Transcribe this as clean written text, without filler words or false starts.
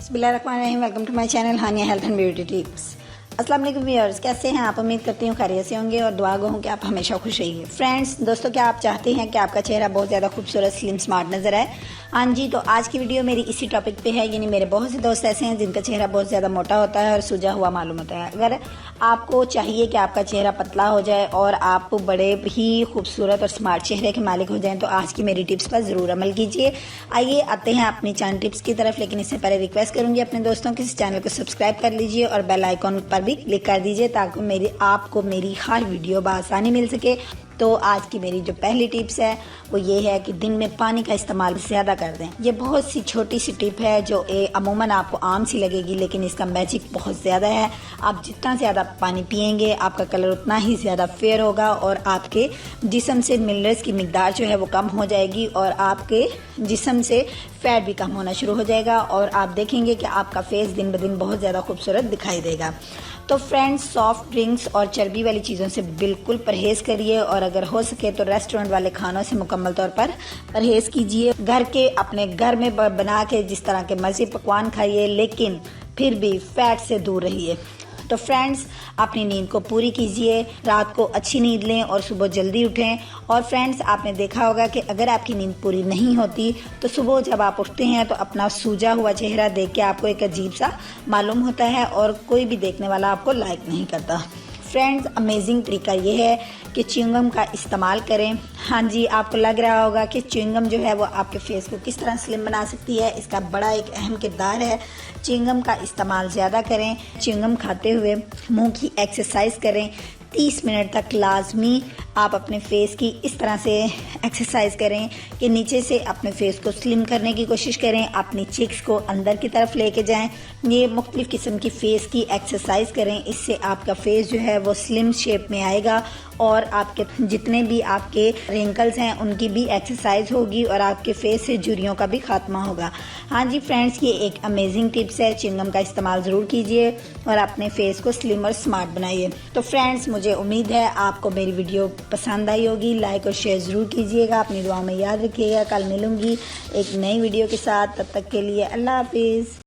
बिस्मिल्लाहिर्रहमानिर्रहीम। Welcome to my channel Hania health and beauty tips. अस्सलाम वालेकुम व्यूअर्स, कैसे हैं आप? उम्मीद करती हूँ खैरियत से होंगे और दुआ गो हूँ कि आप हमेशा खुश रहिए। फ्रेंड्स, दोस्तों, क्या आप चाहते हैं कि आपका चेहरा बहुत ज़्यादा खूबसूरत, स्लिम, स्मार्ट नजर आए? हाँ जी, तो आज की वीडियो मेरी इसी टॉपिक पे है। यानी मेरे बहुत से दोस्त ऐसे हैं जिनका चेहरा बहुत ज़्यादा मोटा होता है और सूजा हुआ मालूम होता है। अगर आपको चाहिए कि आपका चेहरा पतला हो जाए और आप बड़े ही खूबसूरत और स्मार्ट चेहरे के मालिक हो जाएं, तो आज की मेरी टिप्स पर ज़रूर अमल कीजिए। आइए आते हैं अपनी चैनल टिप्स की तरफ, लेकिन इससे पहले रिक्वेस्ट करूंगी अपने दोस्तों के इस चैनल को सब्सक्राइब कर लीजिए और बेल आइकॉन पर भी क्लिक कर दीजिए ताकि आपको मेरी हर वीडियो बआसानी मिल सके। तो आज की मेरी जो पहली टिप्स है वो ये है कि दिन में पानी का इस्तेमाल ज़्यादा कर दें। ये बहुत सी छोटी सी टिप है जो अमूमन आपको आम सी लगेगी, लेकिन इसका मैजिक बहुत ज़्यादा है। आप जितना ज़्यादा पानी पिएंगे आपका कलर उतना ही ज़्यादा फेयर होगा और आपके जिस्म से मिनरल्स की मिकदार जो है वो कम हो जाएगी और आपके जिस्म से फैट भी कम होना शुरू हो जाएगा और आप देखेंगे कि आपका फेस दिन ब दिन बहुत ज़्यादा खूबसूरत दिखाई देगा। तो फ्रेंड्स, सॉफ्ट ड्रिंक्स और चर्बी वाली चीज़ों से बिल्कुल परहेज़ करिए और अगर हो सके तो रेस्टोरेंट वाले खानों से मुकम्मल तौर पर परहेज़ कीजिए। अपने घर में बना के जिस तरह के मर्जी पकवान खाइए, लेकिन फिर भी फैट से दूर रहिए। तो फ्रेंड्स, अपनी नींद को पूरी कीजिए, रात को अच्छी नींद लें और सुबह जल्दी उठें। और फ्रेंड्स, आपने देखा होगा कि अगर आपकी नींद पूरी नहीं होती तो सुबह जब आप उठते हैं तो अपना सूजा हुआ चेहरा देख के आपको एक अजीब सा मालूम होता है और कोई भी देखने वाला आपको लाइक नहीं करता। फ्रेंड्स, अमेजिंग तरीका ये है कि च्युइंगम का इस्तेमाल करें। हाँ जी, आपको लग रहा होगा कि च्युइंगम जो है वो आपके फेस को किस तरह स्लिम बना सकती है। इसका बड़ा एक अहम किरदार है। च्युइंगम का इस्तेमाल ज़्यादा करें। च्युइंगम खाते हुए मुंह की एक्सरसाइज करें। 30 मिनट तक लाजमी आप अपने फेस की इस तरह से एक्सरसाइज करें कि नीचे से अपने फेस को स्लिम करने की कोशिश करें, अपनी चिक्स को अंदर की तरफ लेके जाएं। ये मुख्तलिफ किस्म की फेस की एक्सरसाइज करें, इससे आपका फेस जो है वो स्लिम शेप में आएगा और आपके जितने भी आपके रिंकल्स हैं उनकी भी एक्सरसाइज होगी और आपके फेस से झुर्रियों का भी खात्मा होगा। हाँ जी फ्रेंड्स, ये एक अमेजिंग टिप्स है। च्युइंगम का इस्तेमाल ज़रूर कीजिए और अपने फेस को स्लिम और स्मार्ट बनाइए। तो फ्रेंड्स, मुझे उम्मीद है आपको मेरी वीडियो पसंद आई होगी। लाइक और शेयर ज़रूर कीजिएगा। अपनी दुआ में याद रखिएगा। कल मिलूंगी एक नई वीडियो के साथ। तब तक के लिए अल्लाह हाफिज़।